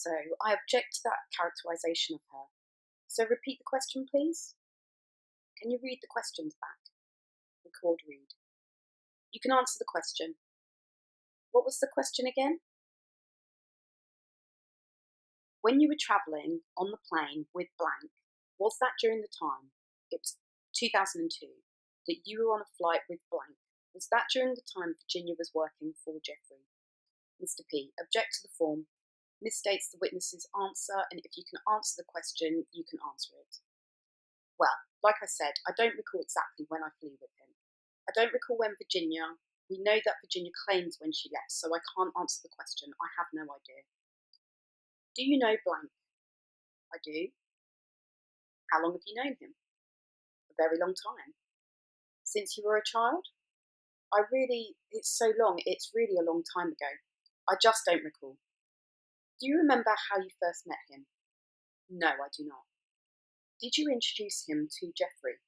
So I object to that characterisation of her. So repeat the question, please. Can you read the questions back? Record read. You can answer the question. What was the question again? When you were travelling on the plane with blank, was that during the time, it was 2002, that you were on a flight with blank? Was that during the time Virginia was working for Jeffrey? Mr. P. Object to the form. Misstates the witness's answer, and if you can answer the question, you can answer it. Well, like I said, I don't recall exactly when I flew with him. I don't recall when Virginia. We know that Virginia claims when she left, so I can't answer the question. I have no idea. Do you know blank? I do. How long have you known him? A very long time. Since you were a child? It's so long, it's really a long time ago. I just don't recall. Do you remember how you first met him? No, I do not. Did you introduce him to Jeffrey?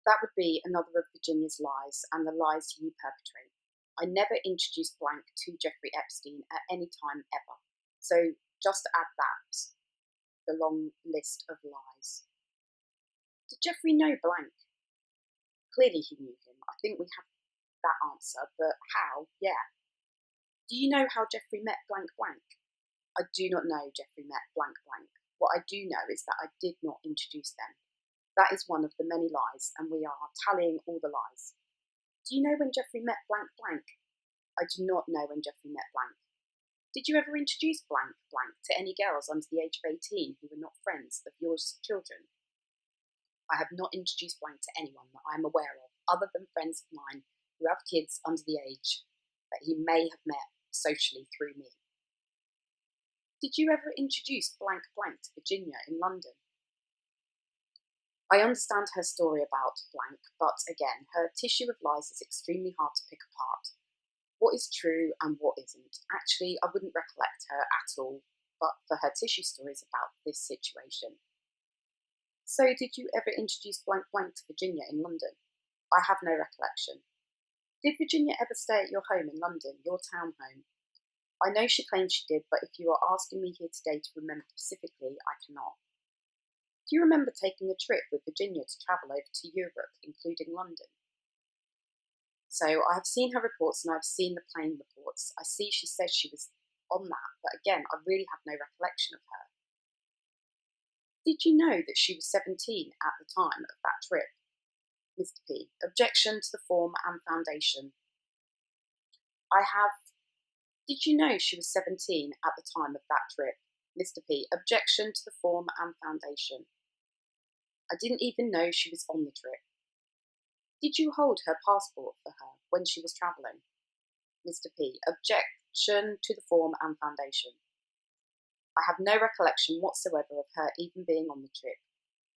That would be another of Virginia's lies and the lies you perpetrate. I never introduced blank to Jeffrey Epstein at any time ever. So just to add that, the long list of lies. Did Jeffrey know blank? Clearly he knew him. I think we have that answer, but how? Yeah. Do you know how Jeffrey met blank blank? I do not know Jeffrey met blank blank. What I do know is that I did not introduce them. That is one of the many lies, and we are tallying all the lies. Do you know when Jeffrey met blank blank? I do not know when Jeffrey met blank. Did you ever introduce blank blank to any girls under the age of 18 who were not friends of your children? I have not introduced blank to anyone that I am aware of, other than friends of mine who have kids under the age that he may have met socially through me. Did you ever introduce blank blank to Virginia in London? I understand her story about blank, but again, her tissue of lies is extremely hard to pick apart. What is true and what isn't? Actually, I wouldn't recollect her at all, but for her tissue stories about this situation. So, did you ever introduce blank blank to Virginia in London? I have no recollection. Did Virginia ever stay at your home in London, your town home? I know she claims she did, but if you are asking me here today to remember specifically, I cannot. Do you remember taking a trip with Virginia to travel over to Europe, including London? So I have seen her reports and I've seen the plane reports. I see she says she was on that, but again, I really have no recollection of her. Did you know that she was 17 at the time of that trip? Mr. P. Objection to the form and foundation. Did you know she was 17 at the time of that trip? Mr. P. Objection to the form and foundation. I didn't even know she was on the trip. Did you hold her passport for her when she was travelling? Mr. P. Objection to the form and foundation. I have no recollection whatsoever of her even being on the trip,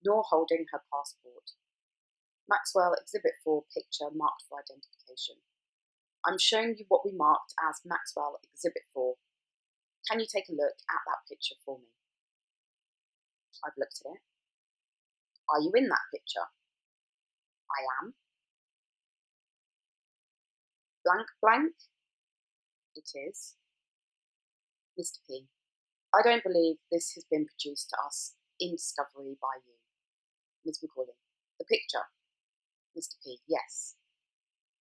nor holding her passport. Maxwell, Exhibit 4, picture marked for identification. I'm showing you what we marked as Maxwell, Exhibit 4. Can you take a look at that picture for me? I've looked at it. Are you in that picture? I am. Blank blank? It is. Mr. P. I don't believe this has been produced to us in discovery by you. Ms. Macaulay. The picture? Mr. P. Yes.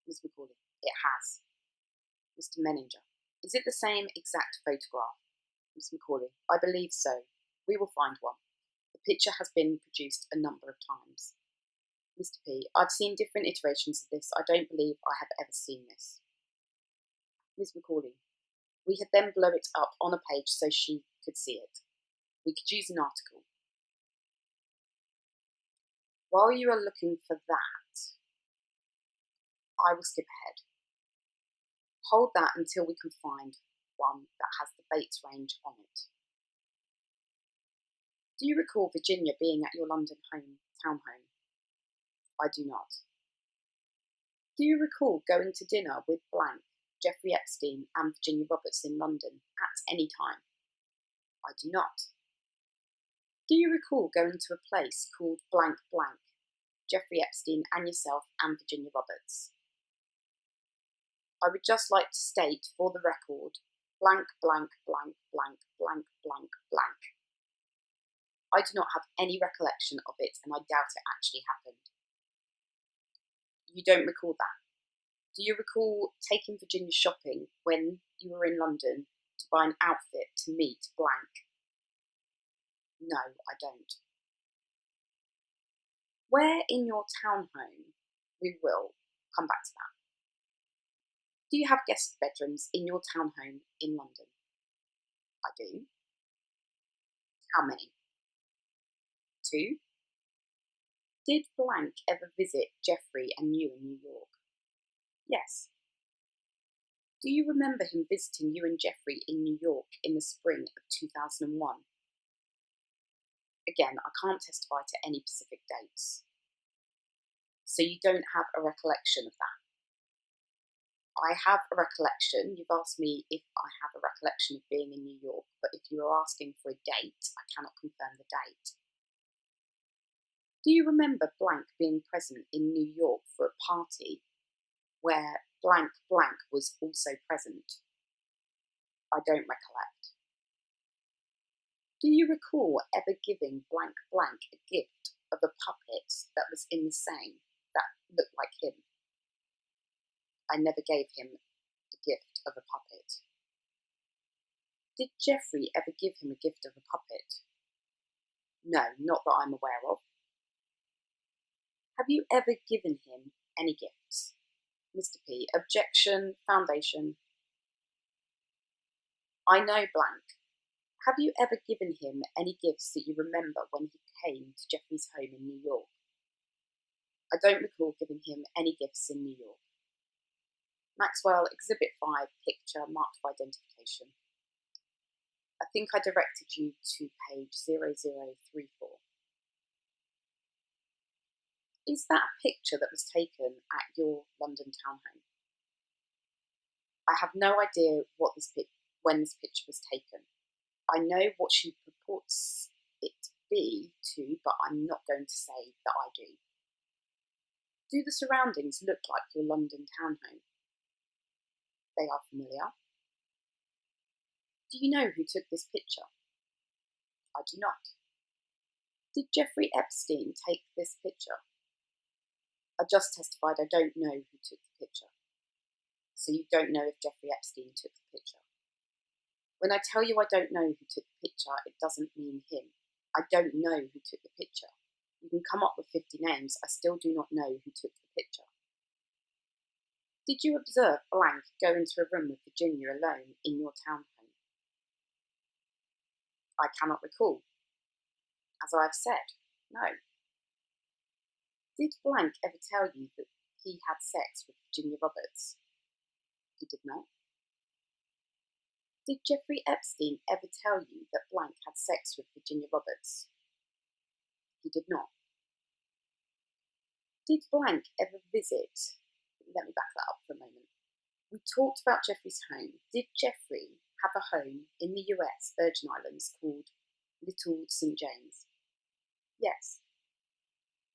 Ms. Macaulay. It has. Mr. Menninger. Is it the same exact photograph? Ms. Macaulay. I believe so. We will find one. The picture has been produced a number of times. Mr. P. I've seen different iterations of this. I don't believe I have ever seen this. Ms. Macaulay. We had then blow it up on a page so she could see it. We could use an article. While you are looking for that, I will skip ahead. Hold that until we can find one that has the Bates range on it. Do you recall Virginia being at your London town home? I do not. Do you recall going to dinner with blank, Jeffrey Epstein and Virginia Roberts in London at any time? I do not. Do you recall going to a place called blank blank, Jeffrey Epstein and yourself and Virginia Roberts? I would just like to state for the record, blank, blank, blank, blank, blank, blank, blank. I do not have any recollection of it, and I doubt it actually happened. You don't recall that. Do you recall taking Virginia shopping when you were in London to buy an outfit to meet blank? No, I don't. Where in your townhome? We will come back to that. Do you have guest bedrooms in your townhome in London? I do. How many? 2. Did blank ever visit Jeffrey and you in New York? Yes. Do you remember him visiting you and Jeffrey in New York in the spring of 2001? Again, I can't testify to any specific dates. So you don't have a recollection of that. I have a recollection. You've asked me if I have a recollection of being in New York, but if you are asking for a date, I cannot confirm the date. Do you remember blank being present in New York for a party where blank blank was also present? I don't recollect. Do you recall ever giving blank blank a gift of a puppet that was in the same, that looked like him? I never gave him the gift of a puppet. Did Jeffrey ever give him a gift of a puppet? No, not that I'm aware of. Have you ever given him any gifts? Mr. P. Objection. Foundation. I know blank. Have you ever given him any gifts that you remember when he came to Jeffrey's home in New York? I don't recall giving him any gifts in New York. Maxwell, Exhibit 5, picture marked for identification. I think I directed you to page 0034. Is that a picture that was taken at your London townhome? I have no idea when this picture was taken. I know what she purports it to be to, but I'm not going to say that I do. Do the surroundings look like your London townhome? They are familiar. Do you know who took this picture? I do not. Did Jeffrey Epstein take this picture? I just testified I don't know who took the picture. So you don't know if Jeffrey Epstein took the picture. When I tell you I don't know who took the picture, it doesn't mean him. I don't know who took the picture. You can come up with 50 names, I still do not know who took the picture. Did you observe blank go into a room with Virginia alone in your townhome? I cannot recall. As I have said, no. Did blank ever tell you that he had sex with Virginia Roberts? He did not. Did Jeffrey Epstein ever tell you that blank had sex with Virginia Roberts? He did not. Did blank ever visit? Let me back that up for a moment. We talked about Jeffrey's home. Did Jeffrey have a home in the US Virgin Islands called Little St. James? Yes.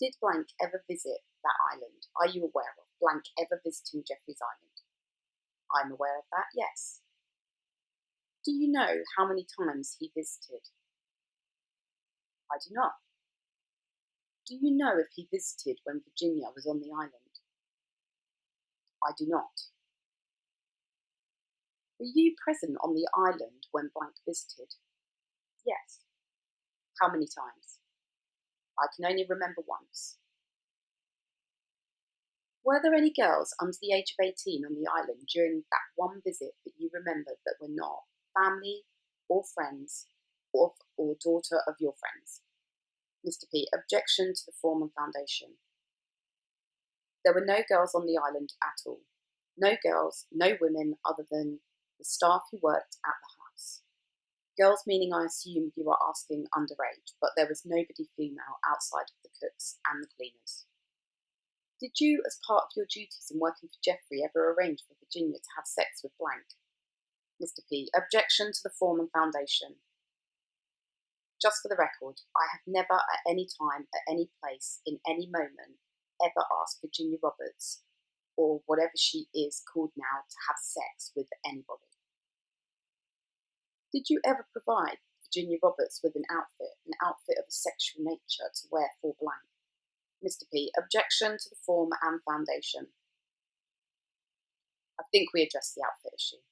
Did blank ever visit that island? Are you aware of blank ever visiting Jeffrey's island? I'm aware of that, yes. Do you know how many times he visited? I do not. Do you know if he visited when Virginia was on the island? I do not. Were you present on the island when blank visited? Yes. How many times? I can only remember once. Were there any girls under the age of 18 on the island during that one visit that you remembered that were not family or friends or daughter of your friends? Mr. P. Objection to the form and foundation. There were no girls on the island at all. No girls, no women other than the staff who worked at the house. Girls meaning I assume you are asking underage, but there was nobody female outside of the cooks and the cleaners. Did you, as part of your duties in working for Jeffrey, ever arrange for Virginia to have sex with blank? Mr. P. Objection to the form and foundation. Just for the record, I have never at any time, at any place, in any moment, ever asked Virginia Roberts, or whatever she is called now, to have sex with anybody. Did you ever provide Virginia Roberts with an outfit of a sexual nature to wear for blank? Mr. P. Objection to the form and foundation. I think we addressed the outfit issue.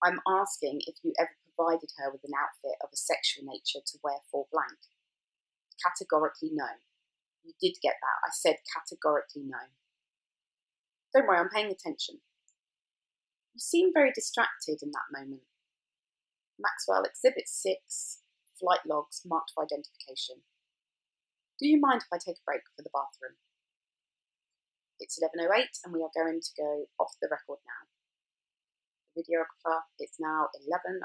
I'm asking if you ever provided her with an outfit of a sexual nature to wear for blank. Categorically no. You did get that. I said categorically no. Don't worry, I'm paying attention. You seem very distracted in that moment. Maxwell, Exhibit 6, flight logs marked for identification. Do you mind if I take a break for the bathroom? It's 11:08 and we are going to go off the record now. The videographer, it's now 11:09.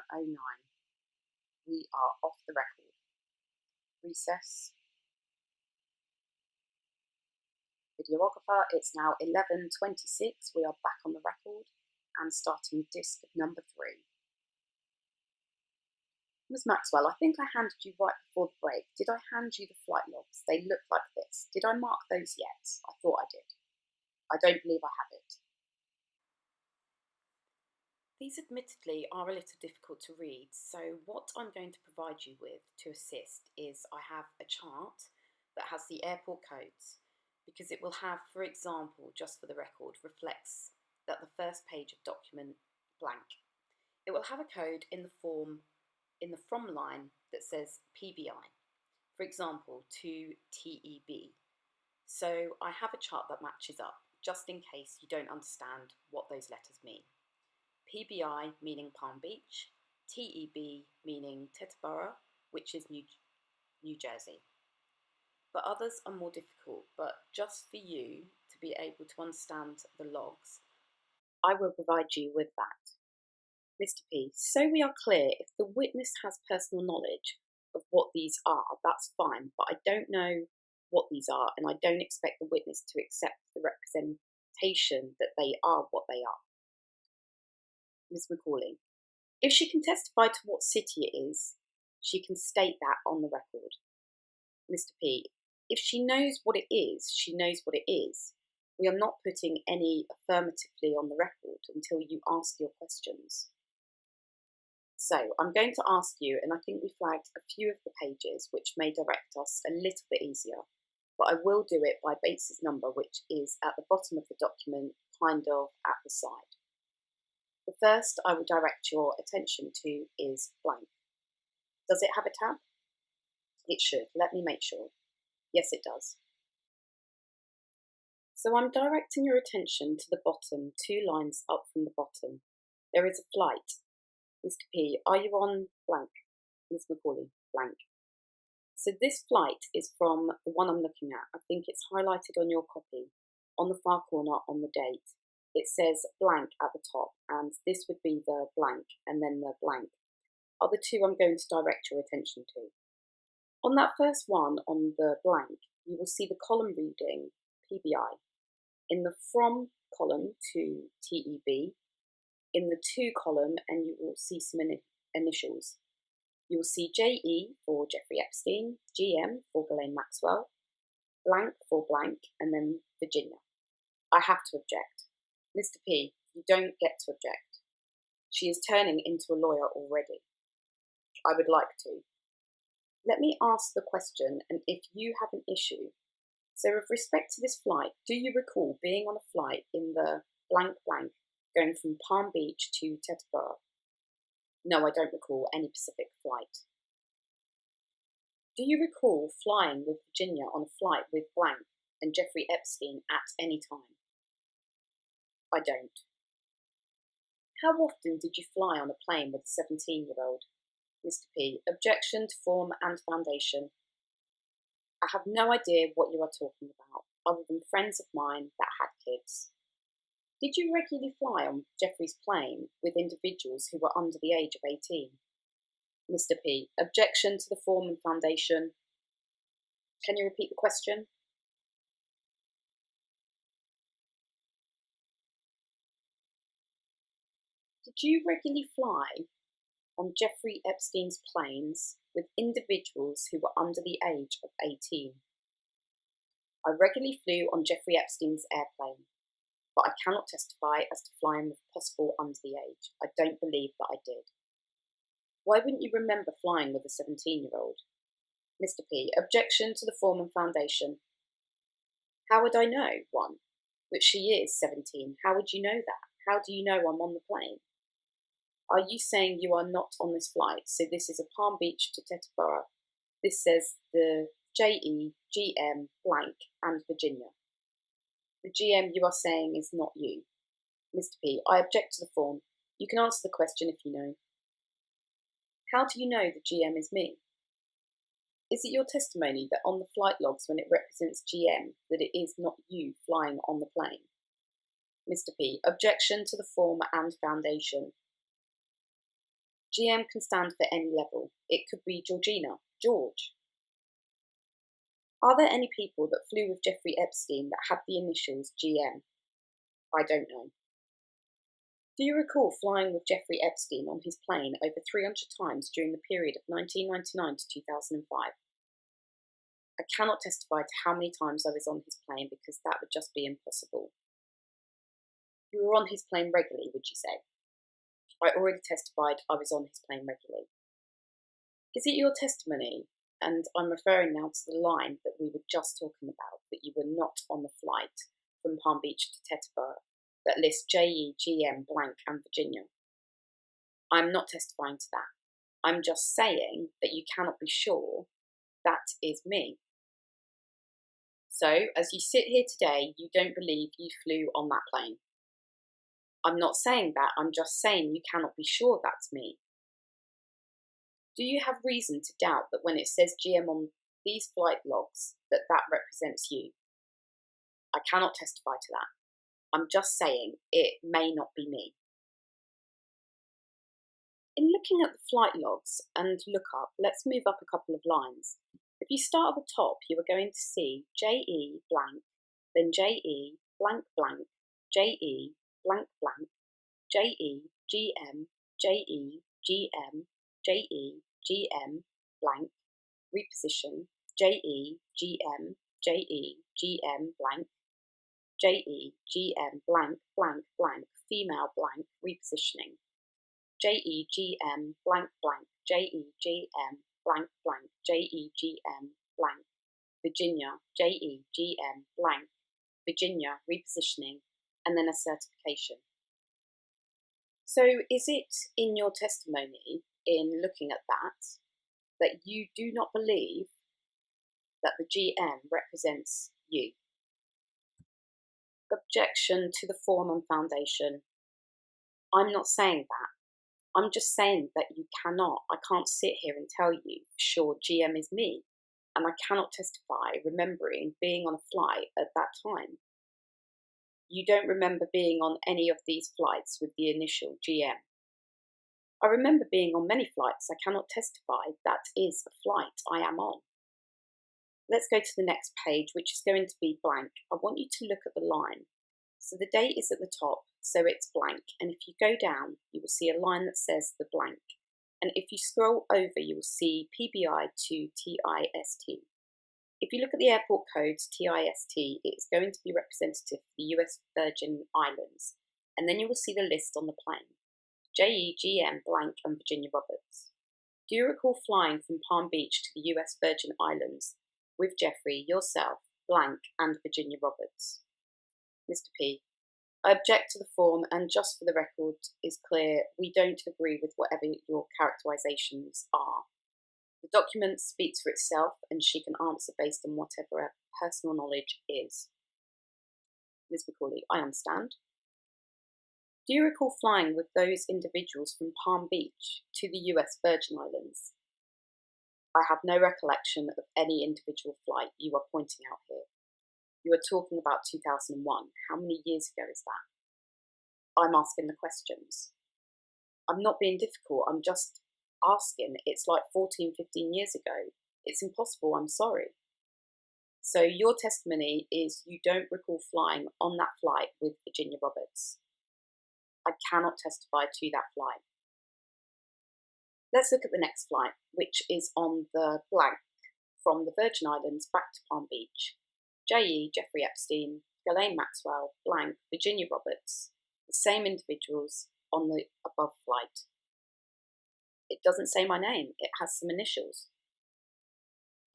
We are off the record. Recess. Videographer, it's now 11:26. We are back on the record and starting disc number 3. Ms. Maxwell, I think I handed you right before the break. Did I hand you the flight logs? They look like this. Did I mark those yet? I thought I did. I don't believe I have it. These admittedly are a little difficult to read, so what I'm going to provide you with to assist is I have a chart that has the airport codes, because it will have, for example, just for the record, reflects that the first page of document blank. It will have a code in the from line that says PBI, for example, to TEB. So I have a chart that matches up, just in case you don't understand what those letters mean. PBI meaning Palm Beach, TEB meaning Teterboro, which is New Jersey. But others are more difficult, but just for you to be able to understand the logs, I will provide you with that. Mr. P, so we are clear, if the witness has personal knowledge of what these are, that's fine, but I don't know what these are, and I don't expect the witness to accept the representation that they are what they are. Ms. Macaulay, if she can testify to what city it is, she can state that on the record. Mr. P, if she knows what it is, she knows what it is. We are not putting any affirmatively on the record until you ask your questions. So I'm going to ask you, and I think we flagged a few of the pages which may direct us a little bit easier, but I will do it by basis number, which is at the bottom of the document, kind of at the side. The first I will direct your attention to is blank. Does it have a tab? It should. Let me make sure. Yes, it does. So I'm directing your attention to the bottom, 2 lines up from the bottom. There is a flight. Mr. P, are you on blank? Ms. Macaulay, blank. So this flight is from the one I'm looking at. I think it's highlighted on your copy, on the far corner on the date. It says blank at the top, and this would be the blank, and then the blank. Are the 2 I'm going to direct your attention to. On that first one, on the blank, you will see the column reading PBI. In the from column to TEB, in the to column, and you will see some initials. You will see JE for Jeffrey Epstein, GM for Ghislaine Maxwell, blank for blank, and then Virginia. I have to object. Mr. P, you don't get to object. She is turning into a lawyer already. I would like to. Let me ask the question, and if you have an issue. So with respect to this flight, do you recall being on a flight in the blank blank going from Palm Beach to Teterboro? No, I don't recall any Pacific flight. Do you recall flying with Virginia on a flight with blank and Jeffrey Epstein at any time? I don't. How often did you fly on a plane with a 17-year-old? Mr. P, objection to form and foundation. I have no idea what you are talking about, other than friends of mine that had kids. Did you regularly fly on Jeffrey's plane with individuals who were under the age of 18? Mr. P, objection to the form and foundation. Can you repeat the question? Did you regularly fly on Jeffrey Epstein's planes with individuals who were under the age of 18? I regularly flew on Jeffrey Epstein's airplane, but I cannot testify as to flying with possible under the age. I don't believe that I did. Why wouldn't you remember flying with a 17-year-old? Mr. P. Objection to the form and foundation. How would I know, 1, that she is 17? How would you know that? How do you know I'm on the plane? Are you saying you are not on this flight? So this is a Palm Beach to Teterboro. This says the JE, GM, blank, and Virginia. The GM you are saying is not you. Mr. P. I object to the form. You can answer the question if you know. How do you know the GM is me? Is it your testimony that on the flight logs when it represents GM that it is not you flying on the plane? Mr. P. Objection to the form and foundation. GM can stand for any level. It could be Georgina, George. Are there any people that flew with Jeffrey Epstein that had the initials GM? I don't know. Do you recall flying with Jeffrey Epstein on his plane over 300 times during the period of 1999 to 2005? I cannot testify to how many times I was on his plane because that would just be impossible. You were on his plane regularly, would you say? I already testified I was on his plane regularly. Is it your testimony, and I'm referring now to the line that we were just talking about, that you were not on the flight from Palm Beach to Teterboro, that lists JE, GM, blank, and Virginia? I'm not testifying to that. I'm just saying that you cannot be sure that is me. So, as you sit here today, you don't believe you flew on that plane. I'm not saying that, I'm just saying you cannot be sure that's me. Do you have reason to doubt that when it says GM on these flight logs, that represents you? I cannot testify to that. I'm just saying it may not be me. In looking at the flight logs and lookup, let's move up a couple of lines. If you start at the top, you are going to see JE blank, then JE blank blank, JE blank blank, JE GM, JE GM, JE GM blank, reposition, JE GM, JE GM blank, JE GM blank blank blank, female blank, repositioning, JE GM blank blank, JE GM blank blank, JE GM blank, Virginia, JE GM blank, Virginia, repositioning, and then a certification. So is it in your testimony, in looking at that you do not believe that the GM represents you? Objection to the form and foundation. I'm not saying that. I'm just saying that you cannot. I can't sit here and tell you for sure GM is me, and I cannot testify remembering being on a flight at that time. You don't remember being on any of these flights with the initial GM. I remember being on many flights. I cannot testify that is a flight I am on. Let's go to the next page, which is going to be blank. I want you to look at the line. So the date is at the top, so it's blank. And if you go down, you will see a line that says the blank. And if you scroll over, you will see PBI to TIST. If you look at the airport codes, TIST, it's going to be representative for the US Virgin Islands. And then you will see the list on the plane. JE, GM, blank, and Virginia Roberts. Do you recall flying from Palm Beach to the US Virgin Islands with Jeffrey, yourself, blank, and Virginia Roberts? Mr. P. I object to the form, and just for the record is clear, we don't agree with whatever your characterisations are. The document speaks for itself, and she can answer based on whatever her personal knowledge is. Ms. Macaulay, I understand. Do you recall flying with those individuals from Palm Beach to the US Virgin Islands? I have no recollection of any individual flight you are pointing out here. You are talking about 2001. How many years ago is that? I'm asking the questions. I'm not being difficult. I'm just asking. It's like 14, 15 years ago. It's impossible. I'm sorry. So your testimony is you don't recall flying on that flight with Virginia Roberts. I cannot testify to that flight. Let's look at the next flight, which is on the blank from the Virgin Islands back to Palm Beach. JE, Jeffrey Epstein, Ghislaine Maxwell, blank, Virginia Roberts, the same individuals on the above flight. It doesn't say my name, it has some initials.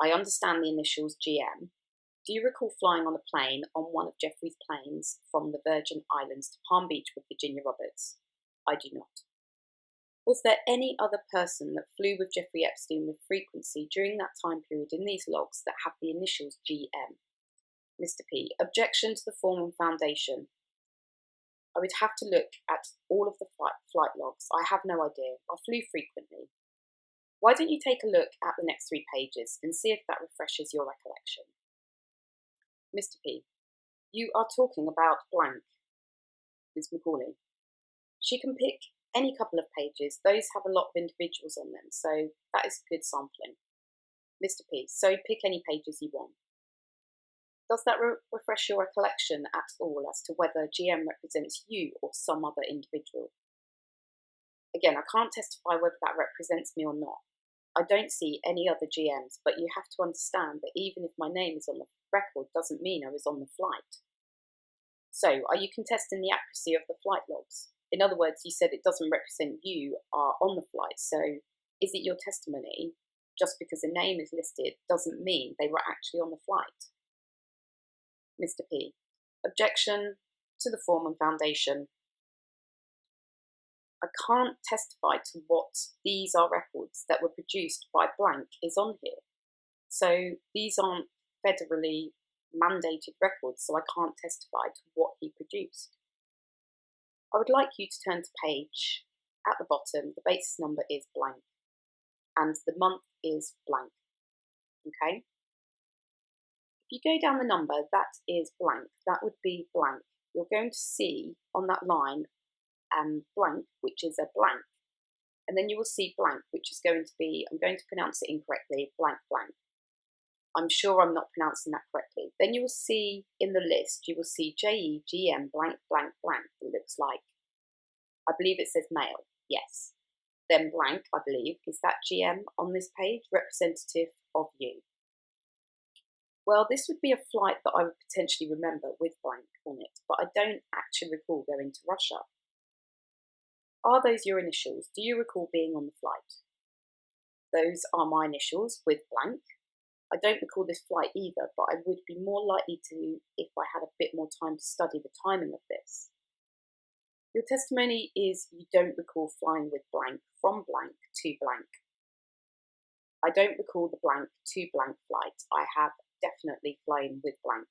I understand the initials GM. Do you recall flying on a plane on one of Jeffrey's planes from the Virgin Islands to Palm Beach with Virginia Roberts? I do not. Was there any other person that flew with Jeffrey Epstein with frequency during that time period in these logs that have the initials GM? Mr. P. Objection to the form and foundation. I would have to look at all of the flight logs. I have no idea. I flew frequently. Why don't you take a look at the next 3 pages and see if that refreshes your recollection? Mr. P. You are talking about blank. Ms. Macaulay. She can pick any couple of pages. Those have a lot of individuals on them, so that is good sampling. Mr. P. So pick any pages you want. Does that refresh your recollection at all as to whether GM represents you or some other individual? Again, I can't testify whether that represents me or not. I don't see any other GMs, but you have to understand that even if my name is on the record doesn't mean I was on the flight. So, are you contesting the accuracy of the flight logs? In other words, you said it doesn't represent you are on the flight, so is it your testimony just because a name is listed doesn't mean they were actually on the flight? Mr. P. Objection to the form and foundation. I can't testify to what these are records that were produced by blank is on here. So these aren't federally mandated records, so I can't testify to what he produced. I would like you to turn to page at the bottom. The basis number is blank and the month is blank. Okay? If you go down the number, that is blank. That would be blank. You're going to see on that line blank, which is a blank. And then you will see blank, which is going to be, I'm going to pronounce it incorrectly, blank, blank. I'm sure I'm not pronouncing that correctly. Then you will see in the list, you will see JE, GM, blank, blank, blank. It looks like, I believe it says male, yes. Then blank, I believe, is that GM on this page, representative of you. Well, this would be a flight that I would potentially remember with blank on it, but I don't actually recall going to Russia. Are those your initials? Do you recall being on the flight? Those are my initials with blank. I don't recall this flight either, but I would be more likely to if I had a bit more time to study the timing of this. Your testimony is you don't recall flying with blank from blank to blank. I don't recall the blank to blank flight. I have definitely flown with blank.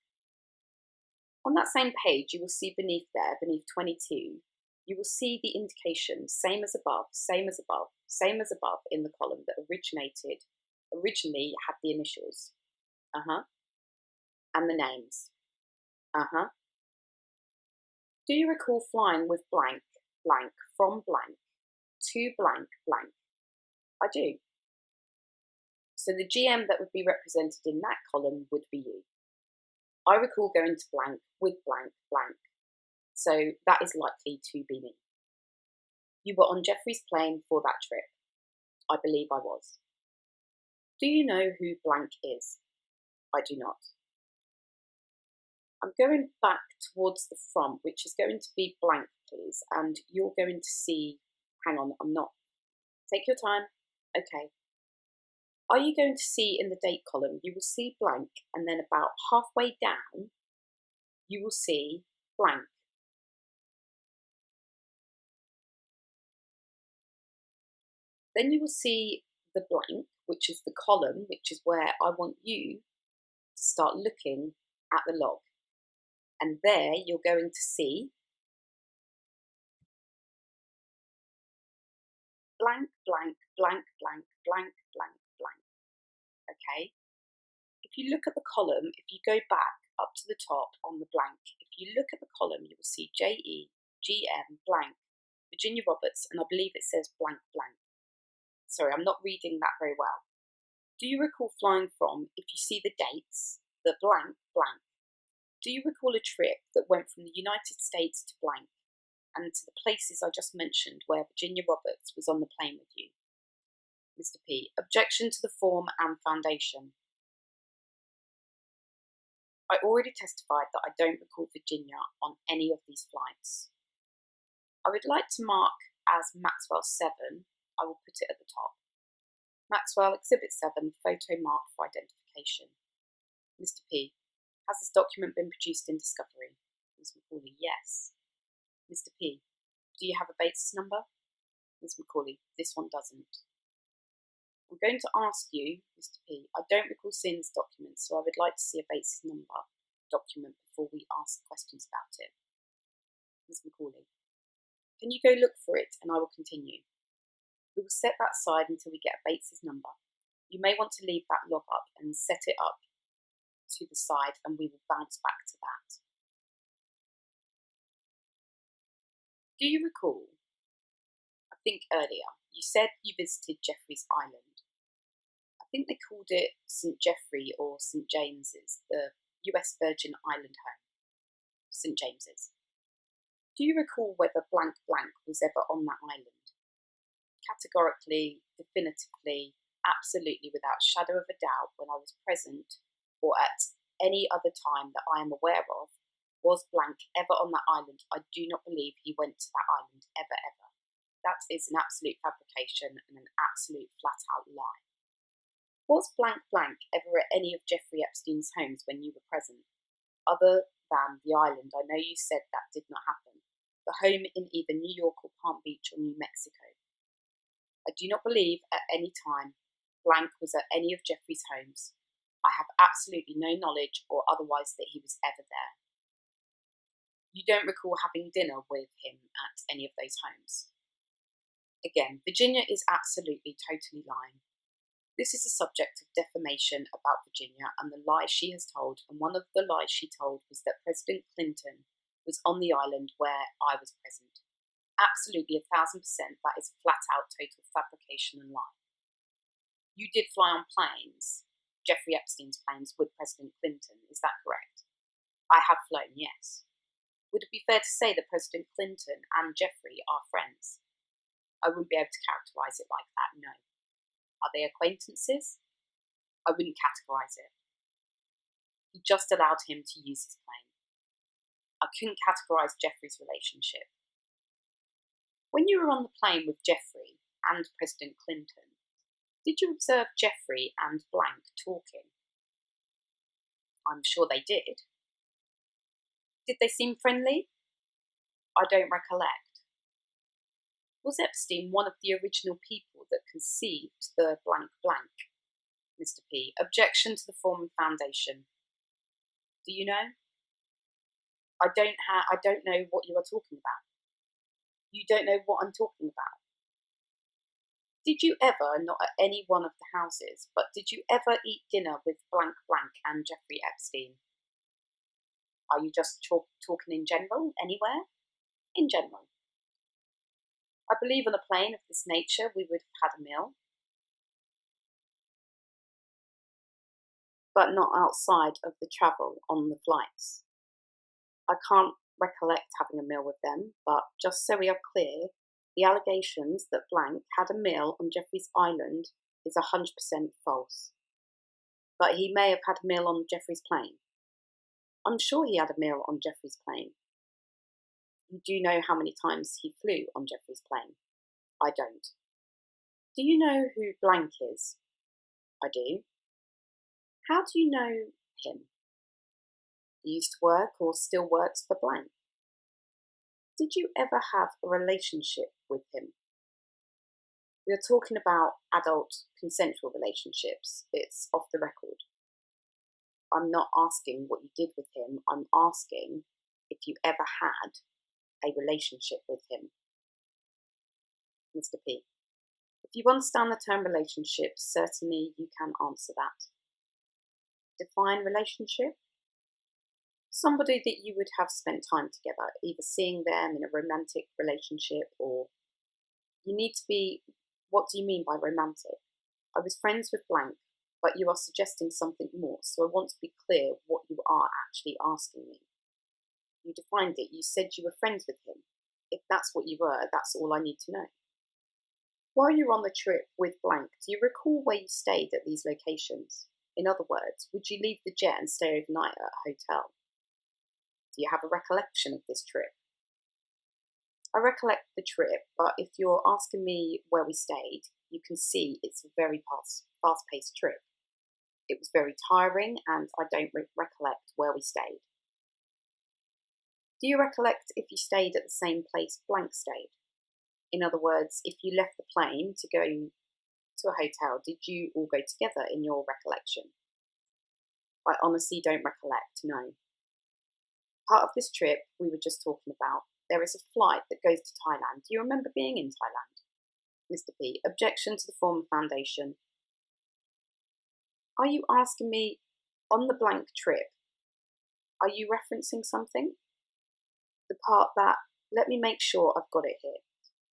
On that same page, you will see beneath there, beneath 22, you will see the indication, same as above, same as above, same as above in the column that originally had the initials. And the names. Do you recall flying with blank, blank, from blank, to blank, blank? I do. So the GM that would be represented in that column would be you. I recall going to blank with blank, blank. So that is likely to be me. You were on Jeffrey's plane for that trip. I believe I was. Do you know who blank is? I do not. I'm going back towards the front, which is going to be blank, please, and you're going to see, hang on, I'm not. Take your time. Okay. Are you going to see in the date column, you will see blank, and then about halfway down, you will see blank. Then you will see the blank, which is the column, which is where I want you to start looking at the log. And there you're going to see blank, blank, blank, blank, blank, blank, blank. Okay? If you look at the column, if you go back up to the top on the blank, if you look at the column, you will see JE, GM, blank, Virginia Roberts, and I believe it says blank, blank. Sorry, I'm not reading that very well. Do you recall flying from, if you see the dates, the blank, blank? Do you recall a trip that went from the United States to blank and to the places I just mentioned where Virginia Roberts was on the plane with you? Mr. P. Objection to the form and foundation. I already testified that I don't recall Virginia on any of these flights. I would like to mark as Maxwell 7 I will put it at the top. Maxwell, Exhibit 7, photo marked for identification. Mr. P. Has this document been produced in discovery? Ms. Macaulay, yes. Mr. P. Do you have a basis number? Ms. Macaulay, this one doesn't. I'm going to ask you, Mr. P. I don't recall seeing this document, so I would like to see a basis number document before we ask questions about it. Ms. Macaulay. Can you go look for it and I will continue? We will set that aside until we get a basis number. You may want to leave that log up and set it up to the side and we will bounce back to that. Do you recall, I think earlier, you said you visited Jeffrey's Island. I think they called it St. Jeffrey or St. James's, the US Virgin Island home. St. James's. Do you recall whether blank blank was ever on that island? Categorically, definitively, absolutely without a shadow of a doubt when I was present or at any other time that I am aware of, was blank ever on that island? I do not believe he went to that island ever. That is an absolute fabrication and an absolute flat-out lie. Was blank blank ever at any of Jeffrey Epstein's homes when you were present? Other than the island, I know you said that did not happen. The home in either New York or Palm Beach or New Mexico. I do not believe at any time blank was at any of Jeffrey's homes. I have absolutely no knowledge or otherwise that he was ever there. You don't recall having dinner with him at any of those homes. Again, Virginia is absolutely, totally lying. This is a subject of defamation about Virginia and the lies she has told, and one of the lies she told was that President Clinton was on the island where I was present. Absolutely 1,000%, that is a flat-out total fabrication and lie. You did fly on planes, Jeffrey Epstein's planes, with President Clinton, is that correct? I have flown, yes. Would it be fair to say that President Clinton and Jeffrey are friends? I wouldn't be able to characterise it like that, no. Are they acquaintances? I wouldn't categorise it. He just allowed him to use his plane. I couldn't categorise Jeffrey's relationship. When you were on the plane with Jeffrey and President Clinton, did you observe Jeffrey and blank talking? I'm sure they did. Did they seem friendly? I don't recollect. Was Epstein one of the original people that conceived the blank blank? Mr. P. Objection to the form and foundation. Do you know? I don't know what you are talking about. You don't know what I'm talking about. Did you ever, not at any one of the houses, but did you ever eat dinner with blank blank and Jeffrey Epstein? Are you just talking in general, anywhere? In general. I believe on a plane of this nature we would have had a meal, but not outside of the travel on the flights. I can't recollect having a meal with them, but just so we are clear, the allegations that blank had a meal on Jeffrey's Island is 100% false. But he may have had a meal on Jeffrey's plane. I'm sure he had a meal on Jeffrey's plane. You do know how many times he flew on Jeffrey's plane? I don't. Do you know who blank is? I do. How do you know him? He used to work or still works for blank. Did you ever have a relationship with him? We are talking about adult consensual relationships. It's off the record. I'm not asking what you did with him. I'm asking if you ever had a relationship with him. Mr. P. If you understand the term relationship, certainly you can answer that. Define relationship? Somebody that you would have spent time together, either seeing them in a romantic relationship or you need to be, what do you mean by romantic? I was friends with blank, but you are suggesting something more, so I want to be clear what you are actually asking me. You defined it, you said you were friends with him. If that's what you were, that's all I need to know. While you were on the trip with blank, do you recall where you stayed at these locations? In other words, would you leave the jet and stay overnight at a hotel? Do you have a recollection of this trip? I recollect the trip, but if you're asking me where we stayed, you can see it's a very fast-paced trip. It was very tiring, and I don't recollect where we stayed. Do you recollect if you stayed at the same place blank stayed? In other words, if you left the plane to go to a hotel, did you all go together in your recollection? I honestly don't recollect, no. Part of this trip we were just talking about, there is a flight that goes to Thailand. Do you remember being in Thailand? Mr. P. Objection to the form of foundation. Are you asking me, on the blank trip, are you referencing something? The part that, let me make sure I've got it here.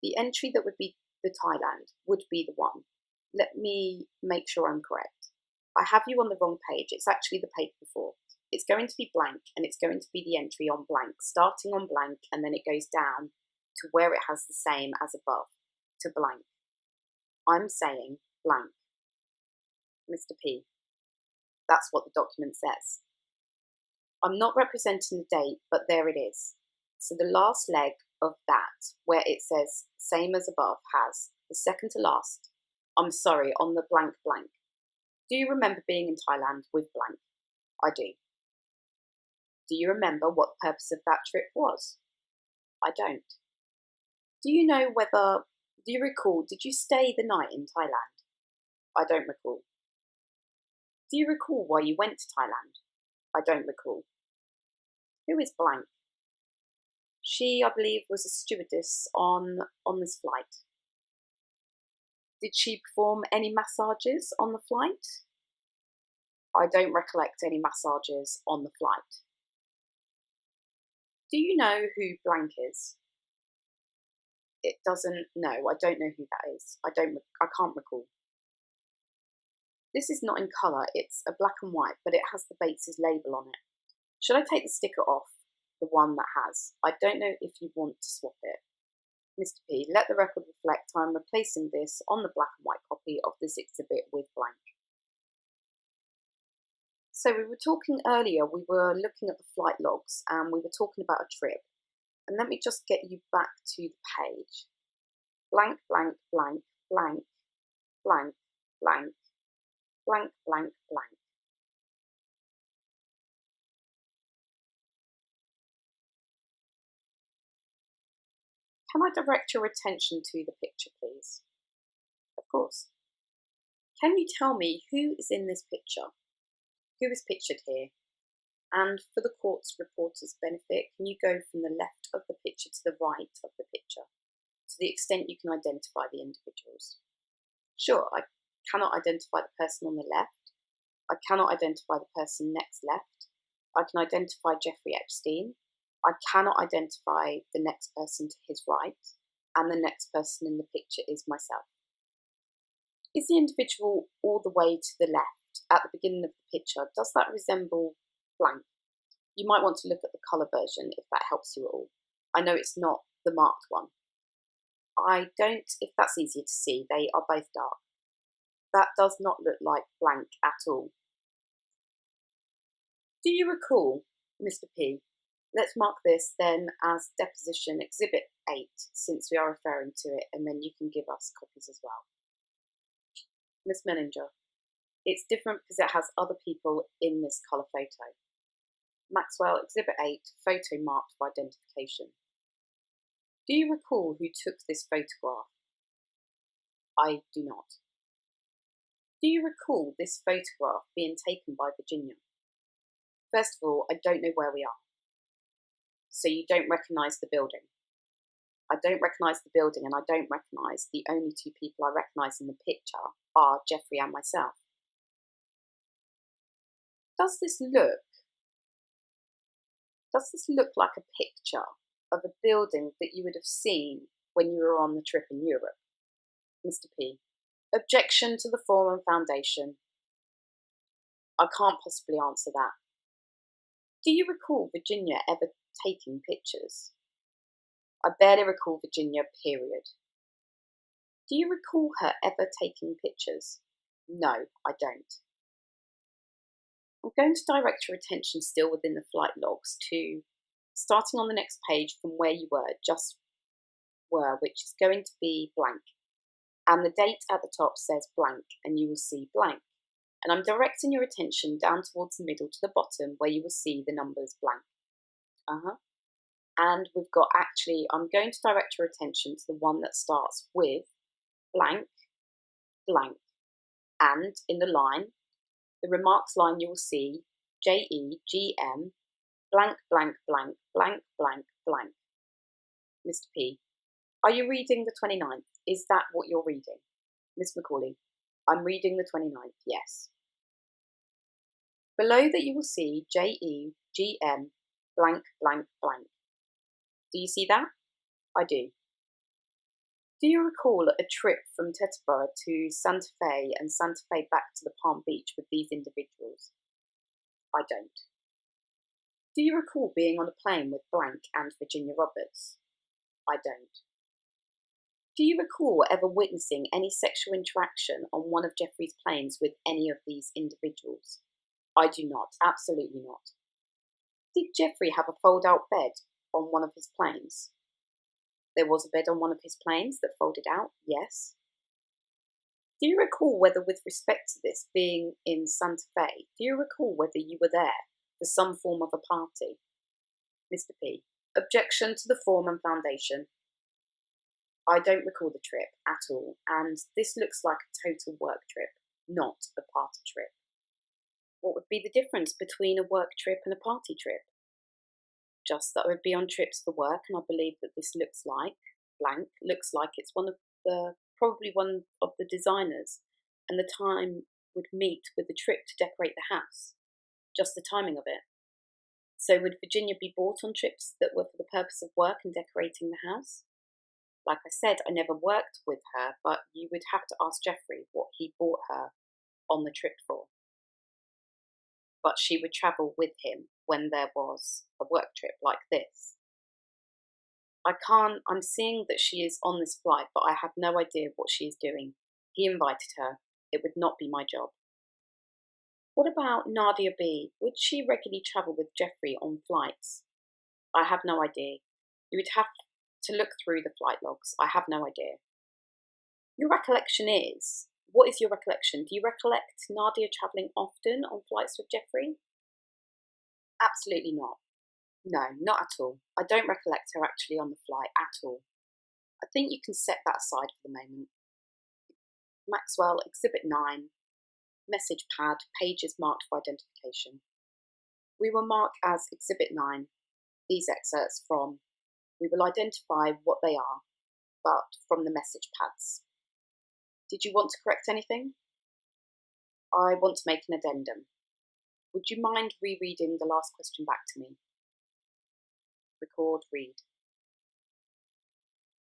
The entry that would be the Thailand would be the one. Let me make sure I'm correct. I have you on the wrong page. It's actually the page before. It's going to be blank, and it's going to be the entry on blank, starting on blank, and then it goes down to where it has the same as above, to blank. I'm saying blank. Mr. P. That's what the document says. I'm not representing the date, but there it is. So the last leg of that, where it says same as above, has the second to last, I'm sorry, on the blank blank. Do you remember being in Thailand with blank? I do. Do you remember what the purpose of that trip was? I don't. Do you recall, did you stay the night in Thailand? I don't recall. Do you recall why you went to Thailand? I don't recall. Who is blank? She, I believe, was a stewardess on this flight. Did she perform any massages on the flight? I don't recollect any massages on the flight. Do you know who blank is? It doesn't, no, I don't know who that is. I can't recall. This is not in colour, it's a black and white, but it has the Bates's label on it. Should I take the sticker off, the one that has? I don't know if you want to swap it. Mr. P, let the record reflect I'm replacing this on the black and white copy of this exhibit with blank. So we were talking earlier, we were looking at the flight logs and we were talking about a trip. And let me just get you back to the page. Blank, blank, blank, blank, blank, blank, blank, blank, blank. Can I direct your attention to the picture, please? Of course. Can you tell me who is in this picture? Who is pictured here? And for the court's reporter's benefit, can you go from the left of the picture to the right of the picture, to the extent you can identify the individuals? Sure, I cannot identify the person on the left. I cannot identify the person next left. I can identify Jeffrey Epstein. I cannot identify the next person to his right, and the next person in the picture is myself. Is the individual all the way to the left at the beginning of the picture? Does that resemble blank? You might want to look at the colour version if that helps you at all. I know it's not the marked one. I don't, if that's easier to see, they are both dark. That does not look like blank at all. Do you recall, Mr. P? Let's mark this then as Deposition Exhibit 8, since we are referring to it, and then you can give us copies as well. Miss Menninger, it's different because it has other people in this colour photo. Maxwell, Exhibit 8, photo marked for identification. Do you recall who took this photograph? I do not. Do you recall this photograph being taken by Virginia? First of all, I don't know where we are. So you don't recognise the building. I don't recognise the building, and I don't recognise the only two people I recognise in the picture are Jeffrey and myself. Does this look like a picture of a building that you would have seen when you were on the trip in Europe? Mr. P. Objection to the form and foundation. I can't possibly answer that. Do you recall Virginia ever taking pictures? I barely recall Virginia, period. Do you recall her ever taking pictures? No, I don't. I'm going to direct your attention still within the flight logs to, starting on the next page from where you were just were, which is going to be blank. And the date at the top says blank, and you will see blank. And I'm directing your attention down towards the middle to the bottom where you will see the numbers blank. And we've got I'm going to direct your attention to the one that starts with blank, blank. And in the line, the remarks line, you will see JEGM, blank, blank, blank, blank, blank, blank. Mr. P, are you reading the 29th? Is that what you're reading? Miss Macaulay, I'm reading the 29th, yes. Below that you will see JEGM, blank, blank, blank. Do you see that? I do. Do you recall a trip from Teterboro to Santa Fe and Santa Fe back to the Palm Beach with these individuals? I don't. Do you recall being on a plane with blank and Virginia Roberts? I don't. Do you recall ever witnessing any sexual interaction on one of Jeffrey's planes with any of these individuals? I do not, absolutely not. Did Jeffrey have a fold-out bed on one of his planes? There was a bed on one of his planes that folded out, yes. Do you recall whether, with respect to this being in Santa Fe, do you recall whether you were there for some form of a party? Mr. P, objection to the form and foundation. I don't recall the trip at all, and this looks like a total work trip, not a party trip. What would be the difference between a work trip and a party trip? Just that I would be on trips for work, and I believe that this looks like it's probably one of the designers, and the time would meet with the trip to decorate the house. Just the timing of it. So would Virginia be bought on trips that were for the purpose of work and decorating the house? Like I said, I never worked with her, but you would have to ask Jeffrey what he bought her on the trip for. But she would travel with him when there was a work trip like this. I'm seeing that she is on this flight, but I have no idea what she is doing. He invited her. It would not be my job. What about Nadia B? Would she regularly travel with Jeffrey on flights? I have no idea. You would have to look through the flight logs. I have no idea. Your recollection is? What is your recollection? Do you recollect Nadia travelling often on flights with Jeffrey? Absolutely not. No, not at all. I don't recollect her actually on the flight at all. I think you can set that aside for the moment. Maxwell, Exhibit 9, message pad, pages marked for identification. We will mark as Exhibit 9 these excerpts from. We will identify what they are, but from the message pads. Did you want to correct anything? I want to make an addendum. Would you mind rereading the last question back to me? Record, read.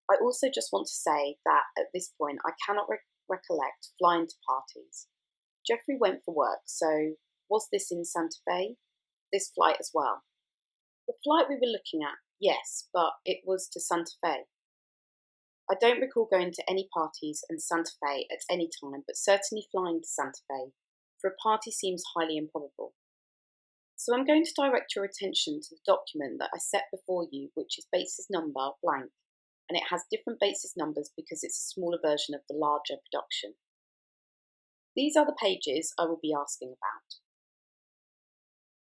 I also just want to say that at this point I cannot recollect flying to parties. Jeffrey went for work, so was this in Santa Fe? This flight as well? The flight we were looking at, yes, but it was to Santa Fe. I don't recall going to any parties in Santa Fe at any time, but certainly flying to Santa Fe for a party seems highly improbable. So I'm going to direct your attention to the document that I set before you, which is basis number blank, and it has different basis numbers because it's a smaller version of the larger production. These are the pages I will be asking about.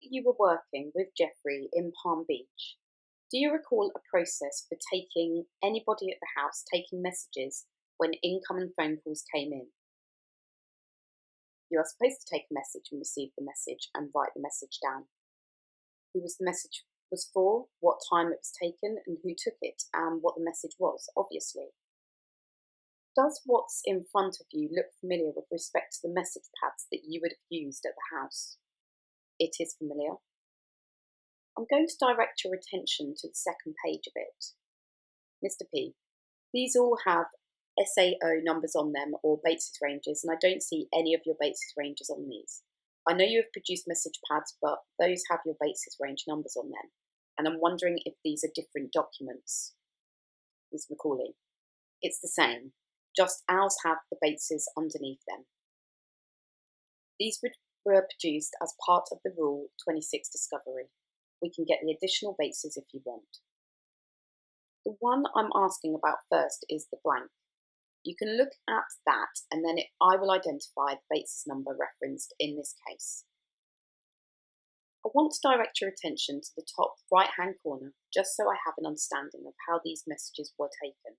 You were working with Jeffrey in Palm Beach. Do you recall a process for taking anybody at the house taking messages when incoming phone calls came in? You are supposed to take a message and receive the message and write the message down. Who was the message was for, what time it was taken, and who took it, and what the message was, obviously. Does what's in front of you look familiar with respect to the message pads that you would have used at the house? It is familiar. I'm going to direct your attention to the second page of it. Mr. P, these all have SAO numbers on them or basis ranges, and I don't see any of your basis ranges on these. I know you have produced message pads, but those have your basis range numbers on them, and I'm wondering if these are different documents. Ms. Macaulay, it's the same, just ours have the bases underneath them. These were produced as part of the Rule 26 discovery. We can get the additional bases if you want. The one I'm asking about first is the blank. You can look at that and then I will identify the basis number referenced in this case. I want to direct your attention to the top right-hand corner just so I have an understanding of how these messages were taken.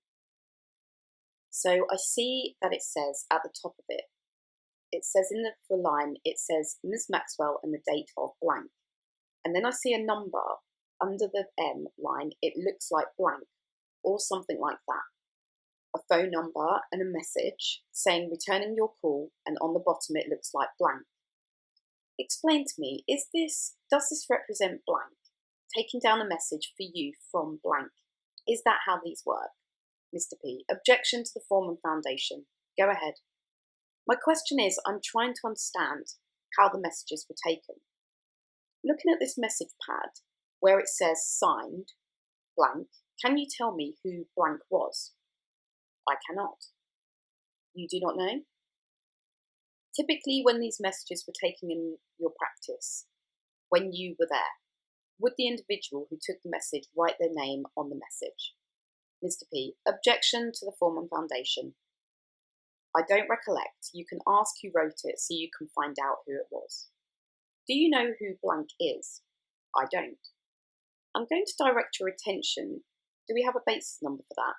So I see that it says at the top of it, it says in the line, it says Ms. Maxwell and the date of blank. And then I see a number under the M line, it looks like blank or something like that. A phone number and a message saying returning your call, and on the bottom it looks like blank. Explain to me, does this represent blank? Taking down a message for you from blank. Is that how these work? Mr. P. Objection to the form and foundation. Go ahead. My question is, I'm trying to understand how the messages were taken. Looking at this message pad where it says signed blank, can you tell me who blank was? I cannot. You do not know? Typically, when these messages were taken in your practice, when you were there, would the individual who took the message write their name on the message? Mr. P. Objection to the form and foundation. I don't recollect. You can ask who wrote it so you can find out who it was. Do you know who blank is? I don't. I'm going to direct your attention. Do we have a basis number for that?